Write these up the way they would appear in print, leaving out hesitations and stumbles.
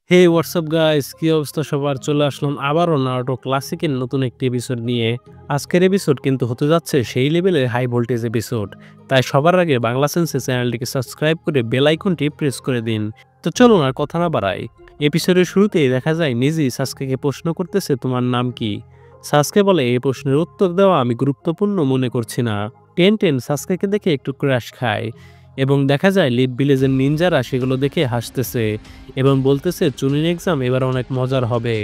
হে WhatsApp guys, কি অবস্থা সবার? চলে আসলাম আবারও নারুটো ক্লাসিকের নতুন একটি এপিসোড নিয়ে। আজকের এপিসোড কিন্তু হতে যাচ্ছে সেই লেভেলের হাই ভোল্টেজ এপিসোড। তাই সবার আগে বাংলা সেন্সে চ্যানেলটিকে সাবস্ক্রাইব করে বেল আইকনটি প্রেস করে দিন। তো চলুন আর কথা না বাড়াই। এপিসোডের শুরুতেই দেখা যায় নিজি সাসকেকে প্রশ্ন করতেছে, তোমার নাম কি? সাসকে বলে, এই প্রশ্নের উত্তর দেওয়া আমি গুরুত্বপূর্ণ মনে করছি না। টেন টেন সাসকেকে দেখে একটু ক্র্যাশ খায় এবং দেখা যায় লিপ ভিলেজের নিনজারা সেগুলো দেখে হাসতেছে এবং বলতেছে, চুনিং এক্সাম এবার অনেক মজার হবে,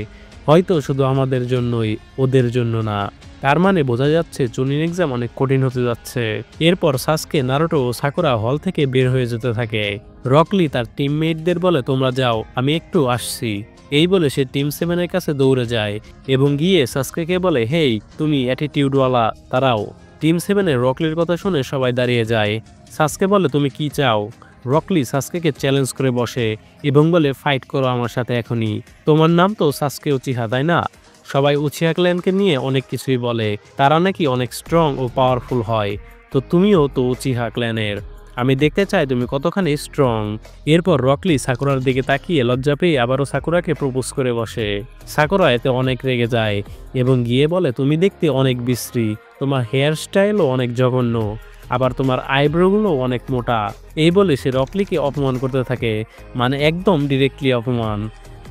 হয়তো শুধু আমাদের জন্যই, ওদের জন্য না। তার মানে বোঝা যাচ্ছে চুনিং এক্সাম অনেক কঠিন হতে যাচ্ছে। এরপর সাসকে, নারুটো ও সাকুরা হল থেকে বের হয়ে যেতে থাকে। রকলি তার টিমমেটদের বলে, তোমরা যাও, আমি একটু আসছি। এই বলে সে টিম সেভেনের কাছে দৌড়ে যায় এবং গিয়ে সাসকেকে বলে, হেই তুমি অ্যাটিটিউডওয়ালা, তারাও। টিম সেভেনের রকলির কথা শুনে সবাই দাঁড়িয়ে যায়। সাসকে বলে, তুমি কি চাও? রকলি সাসকেকে চ্যালেঞ্জ করে বসে এবং বলে, ফাইট করো আমার সাথে এখনই। তোমার নাম তো সাসকে উচিহা, তাই না? সবাই উচিহা ক্ল্যানকে নিয়ে অনেক কিছুই বলে, তারা নাকি অনেক স্ট্রং ও পাওয়ারফুল হয়। তো তুমিও তো উচিহা ক্ল্যানের, আমি দেখতে চাই তুমি কতখানি স্ট্রং। এরপর রকলি সাকুরার দিকে তাকিয়ে লজ্জা পেয়ে আবারও সাকুরাকে প্রপোজ করে বসে। সাকুরা এতে অনেক রেগে যায় এবং গিয়ে বলে, তুমি দেখতে অনেক বিশ্রী, তোমার হেয়ার স্টাইলও অনেক জঘন্য, আবার তোমার আইব্রোগুলো অনেক মোটা। এই বলে সে রকলিকে অপমান করতে থাকে, মানে একদম ডিরেক্টলি অপমান।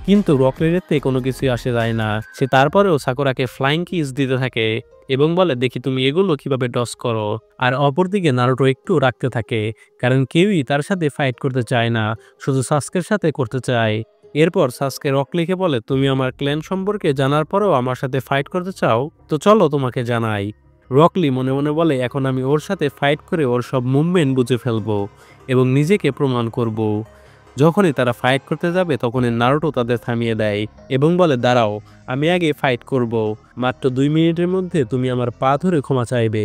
কিন্তু রকলির এতে কোনো কিছুই আসে যায় না। সে তারপরেও সাকুরাকে ফ্লাইং কিস দিতে থাকে এবং বলে, দেখি তুমি এগুলো কিভাবে ডস করো। আর অপরদিকে নারুটো একটু রাখতে থাকে, কারণ কেউই তার সাথে ফাইট করতে চায় না, শুধু সাসকের সাথে করতে চায়। এরপর সাসকে রকলিকে বলে, তুমি আমার ক্ল্যান সম্পর্কে জানার পরেও আমার সাথে ফাইট করতে চাও, তো চলো তোমাকে জানাই। রকলি মনে মনে বলে, এখন আমি ওর সাথে ফাইট করে ওর সব মুভমেন্ট বুঝে ফেলবো এবং নিজেকে প্রমাণ করব। যখনই তারা ফাইট করতে যাবে তখনই নারুটো তাদের থামিয়ে দেয় এবং বলে, দাঁড়াও, আমি আগে ফাইট করব, মাত্র 2 মিনিটের মধ্যে তুমি আমার পা ধরে ক্ষমা চাইবে।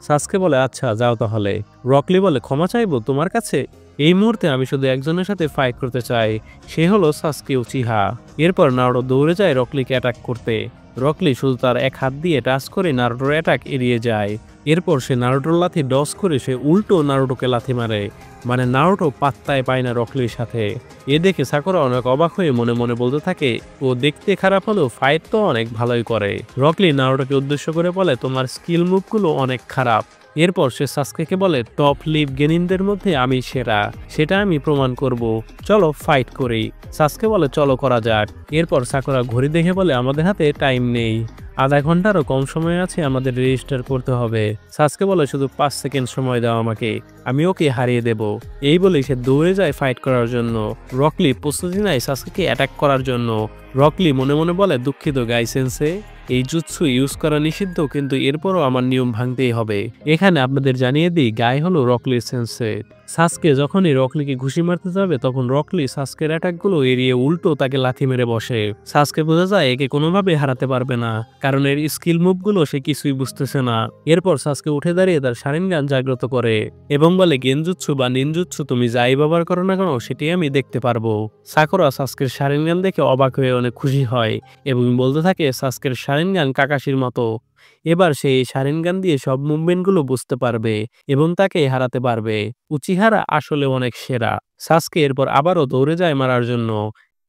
সাসকে বলে, আচ্ছা যাও তাহলে। রকলি বলে, ক্ষমা চাইবো তোমার কাছে? এই মুহূর্তে আমি শুধু একজনের সাথে ফাইট করতে চাই, সে হলো সাসকে উচিহা। এরপর নারুটো দৌড়ে যায় রকলিকে অ্যাটাক করতে। রকলি শুধু তার এক হাত দিয়ে টাচ করে নারুটোর অ্যাটাক এড়িয়ে যায়। এরপর সে নারুটোর লাথি ডস করে সে উল্টো নারুটোকে লাথি মারে, মানে নারুটো পাত্তায় পায় না রকলির সাথে। এ দেখে সাকুরা অনেক অবাক হয়ে মনে মনে বলতে থাকে, ও দেখতে খারাপ হলেও ফাইট তো অনেক ভালোই করে। রকলি নারুটোকে উদ্দেশ্য করে বলে, তোমার স্কিল মুভগুলো অনেক খারাপ। এরপর সে সাসকেকে বলে, টপ লিভ গেনিনদের মধ্যে আমি সেরা, সেটা আমি প্রমাণ করব, চলো ফাইট করি। সাসকে বলে, চলো করা যাক। এরপর সাকুরা ঘড়ি দেখে বলে, আমাদের হাতে টাইম নেই, আধা ঘন্টারও কম সময় আছে, আমাদের রেজিস্টার করতে হবে। সাসকে বলে, শুধু 5 সেকেন্ড সময় দাও আমাকে, আমি ওকে হারিয়ে দেব। এই বলে সে দৌড়ে যায় ফাইট করার জন্য। রকলি প্রস্তুতি নেয় সাসকেকে অ্যাটাক করার জন্য। রকলি মনে মনে বলে, দুঃখিত গাইসেন্সে, এই জুৎসু ইউজ করা নিষিদ্ধ, কিন্তু এরপরও আমার নিয়ম ভাঙতেই হবে। এখানে আপনাদের জানিয়ে দিই, গাই হলো রকলির সেন্সে। সাসকে যখনই রকলিকে ঘুষি মারতে যাবে তখন রকলি সাসকের অ্যাটাকগুলো এড়িয়ে উল্টো তাকে লাথি মেরে বসে। সাসকে বোঝা যায় একে কোনোভাবে হারাতে পারবে না, কারণ এর স্কিল মুভগুলো সে কিছুই বুঝতেছে না। এরপর সাসকে উঠে দাঁড়িয়ে তার শারিনগান জাগ্রত করে এবং বলে, গেনজুৎসু বা নিনজুৎসু তুমি যাই ব্যবহার করো না কেন সেটি আমি দেখতে পারবো। সাকুরা সাসকের শারিনগান দেখে অবাক হয়ে অনেক খুশি হয় এবং বলতে থাকে, সাসকের শারিনগান কাকাশির মতো, এবার সে এই শারিনগান দিয়ে সব মুভমেন্টগুলো বুঝতে পারবে এবং তাকে হারাতে পারবে। উচিহারা আসলে অনেক সেরা। সাসকে এরপর আবারও দৌড়ে যায় মারার জন্য,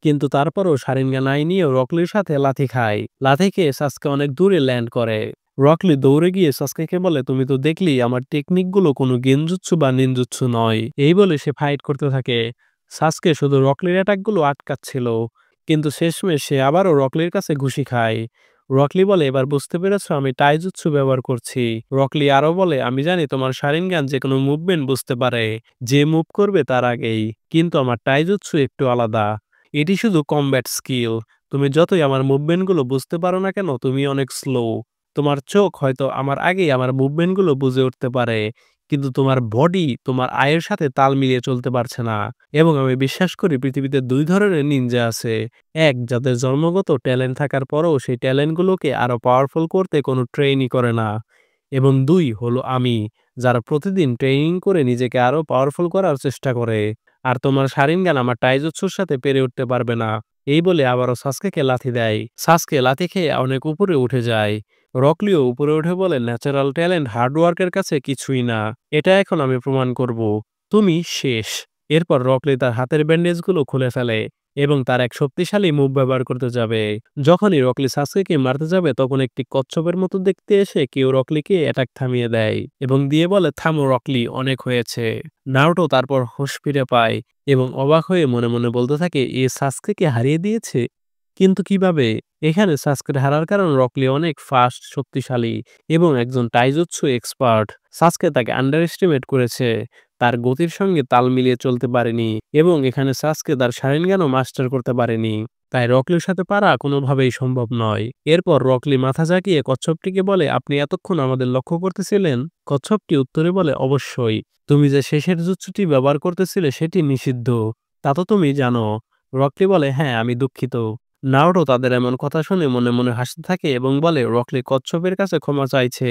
কিন্তু তারপরও শারিনগান আই নিয়েও রকলির সাথে লাথি খায়। লাথি খেয়ে সাসকে অনেক দূরে ল্যান্ড করে। রকলি দৌড়ে গিয়ে সাসকেকে বলে, তুমি তো দেখলি আমার টেকনিকগুলো কোনো গেনজুৎসু বা নিনজুৎসু নয়। এই বলে সে ফাইট করতে থাকে। সাসকে শুধু রকলির অ্যাটাকগুলো আটকাচ্ছিল, কিন্তু শেষমেশ সে আবারও রকলির কাছে ঘুষি খায়। রকলি বলে, এবার বুঝতে পেরেছো আমি টাইজুৎসু ব্যবহার করছি। রকলি আরো বলে, আমি জানি তোমার শারিনগান যে কোনো মুভমেন্ট বুঝতে পারে, যে মুভ করবে তার আগেই, কিন্তু আমার টাইজুৎসু একটু আলাদা, এটি শুধু কমব্যাট স্কিল। তুমি যতই আমার মুভমেন্টগুলো বুঝতে পারো না কেন, তুমি অনেক স্লো। তোমার চোখ হয়তো আমার আগেই আমার মুভমেন্টগুলো বুঝে উঠতে পারে, কিন্তু তোমার বডি তোমার আয়ের সাথে তাল মিলিয়ে চলতে পারছে না। এবং আমি বিশ্বাস করি পৃথিবীতে 2 ধরনের নিনজা আছে, এক যাদের জন্মগত ট্যালেন্ট থাকার পরেও সেই ট্যালেন্টগুলোকে আরো পাওয়ারফুল করতে কোনো ট্রেনই করে না, এবং দুই হলো আমি, যারা প্রতিদিন ট্রেনিং করে নিজেকে আরো পাওয়ারফুল করার চেষ্টা করে। আর তোমার শারিনগান আমার টাইজুৎসুর সাথে পেরে উঠতে পারবে না। এই বলে আবারও সাসকেকে লাথি দেয়। সাসকে লাথি খেয়ে অনেক উপরে উঠে যায়। রকলিও উপরে উঠে বলে, ন্যাচারাল ট্যালেন্ট হার্ডওয়ার্কের কাছে কিছুই না, এটা এখন আমি প্রমাণ করব, তুমি শেষ। এরপর রকলি তার হাতের ব্যান্ডেজগুলো খুলে ফেলে এবং তার এক শক্তিশালী মুভ ব্যবহার করতে যাবে। যখনই রকলি সাসকেকে মারতে যাবে তখন একটি কচ্ছপের মতো দেখতে এসে কেউ রকলিকে অ্যাটাক থামিয়ে দেয় এবং দিয়ে বলে, থামো রকলি, অনেক হয়েছে। নারুটো তারপর হুঁশ ফিরে পায় এবং অবাক হয়ে মনে মনে বলতে থাকে, এ সাসকেকে হারিয়ে দিয়েছে, কিন্তু কিভাবে? এখানে সাসকের হারার কারণ রকলি অনেক ফাস্ট, শক্তিশালী এবং একজন টাইজুৎসু এক্সপার্ট। সাসকে তাকে আন্ডার এস্টিমেট করেছে, তার গতির সঙ্গে তাল মিলিয়ে চলতে পারেনি এবং এখানে সাসকে তার শারিনজ্ঞানও মাস্টার করতে পারেনি। তাই রকলির সাথে পারা কোনোভাবেই সম্ভব নয়। এরপর রকলি মাথা ঝাঁকিয়ে কচ্ছপটিকে বলে, আপনি এতক্ষণ আমাদের লক্ষ্য করতেছিলেন? কচ্ছপটি উত্তরে বলে, অবশ্যই। তুমি যে শেষের জুৎসুটি ব্যবহার করতেছিলে সেটি নিষিদ্ধ, তা তো তুমি জানো। রকলি বলে, হ্যাঁ, আমি দুঃখিত। নারুটো তাদের এমন কথা শুনে মনে মনে হাসতে থাকে এবং বলে, রকলি কচ্ছপের কাছে ক্ষমা চাইছে,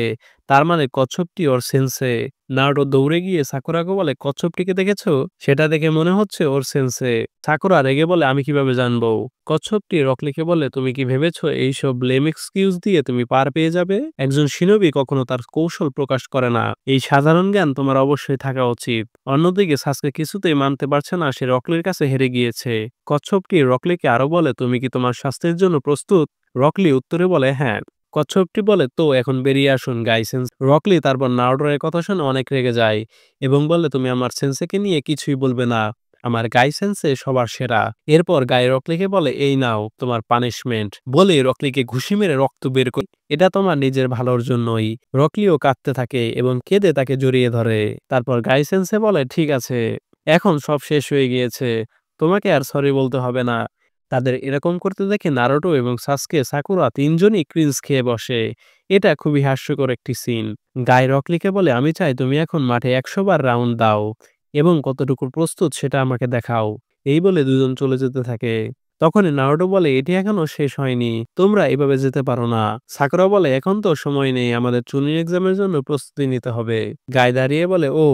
তার মানে কচ্ছপটি ওর সেন্সে। নারুটো দৌড়ে গিয়ে সাকুরাকে বলে, কচ্ছপটিকে দেখেছো? সেটা দেখে মনে হচ্ছে ওর সেন্সে। সাকুরা রেগে বলে, আমি কিভাবে জানবো? কচ্ছপটি রকলিকে বলে, তুমি কি ভেবেছো এইসব লেম এক্সকিউজ দিয়ে তুমি পার পেয়ে যাবে? একজন শিনবি কখনো তার কৌশল প্রকাশ করে না, এই সাধারণ জ্ঞান তোমার অবশ্যই থাকা উচিত। অন্যদিকে সাসকে কিছুতেই মানতে পারছে না সে রকলির কাছে হেরে গিয়েছে। কচ্ছপটি রকলিকে আরো বলে, তুমি কি তোমার শাস্তির জন্য প্রস্তুত? রকলি উত্তরে বলে, হ্যাঁ। কচ্ছপটি বলে, তো এখন বেরিয়ে আসুন গাইসেন্স। রকলি তারপর নারুটোর কথা শুনে অনেক রেগে যায় এবং বলে, তুমি আমার সেন্সেকে নিয়ে কিছুই বলবে না, আমার গাই সেন্সে সবার সেরা। এরপর গাই রকলিকে বলে, এই নাও তোমার পানিশমেন্ট, বলে রকলিকে ঘুষি মেরে রক্ত বের করে, এটা তোমার নিজের ভালোর জন্যই। রকলিও কাঁদতে থাকে এবং কেঁদে তাকে জড়িয়ে ধরে। তারপর গাই সেন্সে বলে, ঠিক আছে, এখন সব শেষ হয়ে গিয়েছে, তোমাকে আর সরি বলতে হবে না। তাদের এরকম করতে দেখে নারুটো এবং সাসকে, সাকুরা তিনজনই ক্রিঞ্জ খেয়ে বসে। এটা খুবই হাস্যকর একটি সিন। গাই রকলিকে বলে, আমি চাই তুমি এখন মাঠে 100 বার রাউন্ড দাও এবং কতটুকু প্রস্তুত সেটা আমাকে দেখাও। এই বলে দুজন চলে যেতে থাকে। তখনই নারুটো বলে, এটি এখনো শেষ হয়নি, তোমরা এভাবে যেতে পারো না। সাকুরা বলে, এখন তো সময় নেই, আমাদের চুনির এক্সামের জন্য প্রস্তুতি নিতে হবে। গাই দাঁড়িয়ে বলে, ও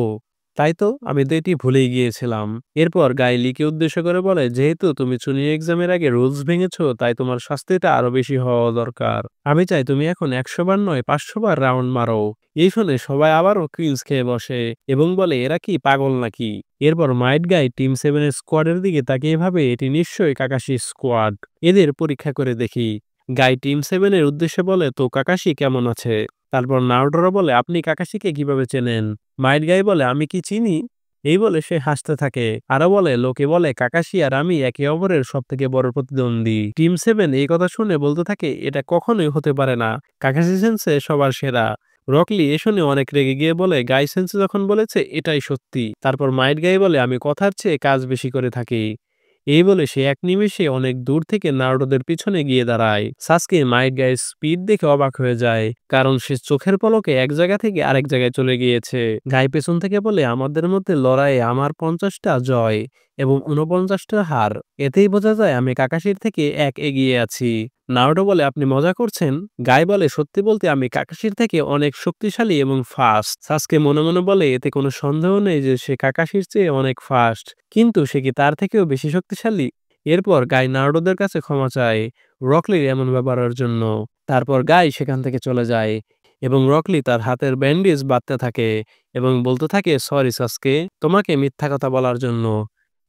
তাই তো, আমি তো এটি ভুলেই গিয়েছিলাম। এরপর গাই লিকে উদ্দেশ্য করে বলে, যেহেতু তুমি চুনির এক্সামের আগে রুলস ভেঙেছো, তাই তোমার শাস্তিটা আরো বেশি হওয়া দরকার। আমি চাই তুমি এখন 100 বার নয় 500 বার রাউন্ড মারো। এই শুনে সবাই আবারও ক্রিঞ্জ খেয়ে বসে এবং বলে, এরা কি পাগল নাকি? এরপর মাইট গাই টিম 7 এর স্কোয়াডের দিকে তাকিয়ে ভাবে, এটি নিশ্চয়ই কাকাশি স্কোয়াড, এদের পরীক্ষা করে দেখি। গাই টিম 7 এর উদ্দেশ্যে বলে, তো কাকাশি কেমন আছে? তারপর নারুটোরা বলে, আপনি কাকাশিকে কিভাবে চেনেন? মাইট গাই বলে, আমি কি চিনি? এই বলে সে হাসতে থাকে। আরো বলে, লোকে বলে কাকাশি আর আমি একে অপরের সব থেকে বড় প্রতিদ্বন্দ্বী। টিম 7 এই কথা শুনে বলতে থাকে, এটা কখনোই হতে পারে না, কাকাশি সেন্সে সবার সেরা। রকলি এ শুনে অনেক রেগে গিয়ে বলে, গাই সেন্সে যখন বলেছে এটাই সত্যি। তারপর মাইট গাই বলে, আমি কথার চেয়ে কাজ বেশি করে থাকি। এই বলে সে এক নিমেষে অনেক দূর থেকে নারুটোদের পিছনে গিয়ে দাঁড়ায়। সাসকে মাইট গায়ের স্পিড দেখে অবাক হয়ে যায়, কারণ সে চোখের পলকে এক জায়গা থেকে আরেক জায়গায় চলে গিয়েছে। গাই পেছন থেকে বলে, আমাদের মধ্যে লড়াইয়ে আমার 50টা জয় এবং 49টা হার, এতেই বোঝা যায় আমি কাকাশির থেকে এক এগিয়ে আছি। নারুটো বলে, আপনি মজা করছেন? গাই বলে, সত্যি বলতে আমি কাকাশির থেকে অনেক শক্তিশালী এবং ফাস্ট। সাসকে মনে মনে বলে, এতে কোনো সন্দেহ নেই যে সে কাকাশির চেয়ে অনেক ফাস্ট, কিন্তু সে কি তার থেকেও বেশি শক্তিশালী? এরপর গাই নারুটোদের কাছে ক্ষমা চায় রকলির এমন ব্যবহারের জন্য। তারপর গাই সেখান থেকে চলে যায় এবং রকলি তার হাতের ব্যান্ডেজ বাঁধতে থাকে এবং বলতে থাকে, সরি সাসকে, তোমাকে মিথ্যা কথা বলার জন্য।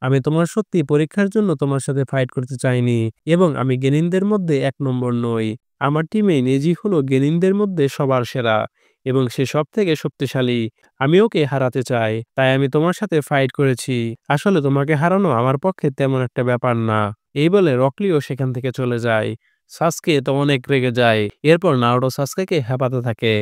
আমি তোমার সত্যি পরীক্ষার জন্য তোমার সাথে ফাইট করতে চাইনি এবং আমি গেনিনদের মধ্যে 1 নম্বর নই। আমার টিমে নেজি হলো গেনিনদের মধ্যে সবার সেরা এবং সে সব থেকে শক্তিশালী। আমি ওকে হারাতে চাই, তাই আমি তোমার সাথে ফাইট করেছি। আসলে তোমাকে হারানো আমার পক্ষে তেমন একটা ব্যাপার না। এই বলে রকলিও সেখান থেকে চলে যায়। সাসকে তো অনেক রেগে যায়। এরপর নারুটো সাসকেকে হেপাতে থাকে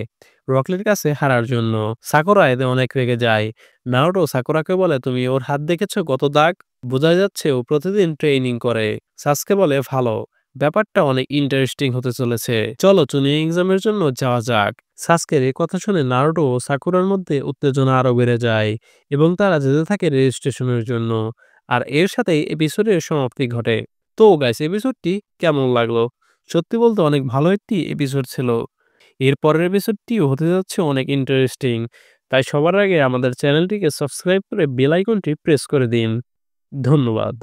রকলির কাছে হারার জন্য। সাকুরা এতে অনেক রেগে যায়। নারুটো সাকুরাকে বলে, তুমি ওর হাত দেখেছো কত দাগ? বোঝা যাচ্ছে ও প্রতিদিন ট্রেনিং করে। সাসকে বলে, ভালো, ব্যাপারটা অনেক ইন্টারেস্টিং হতে চলেছে, চলো চুনি এক্সামের জন্য যাওয়া যাক। সাসকের এই কথা শুনে নারুটো ও সাকুরার মধ্যে উত্তেজনা আরো বেড়ে যায় এবং তারা যেতে থাকে রেজিস্ট্রেশনের জন্য। আর এর সাথে এপিসোডের সমাপ্তি ঘটে। তো গাইস, এপিসোডটি কেমন লাগলো? সত্যি বলতে অনেক ভালো একটি এপিসোড ছিল। এর পরের এপিসোডটিও হতে যাচ্ছে অনেক ইন্টারেস্টিং। তাই সবার আগে আমাদের চ্যানেলটিকে সাবস্ক্রাইব করে বেল আইকনটি প্রেস করে দিন। ধন্যবাদ।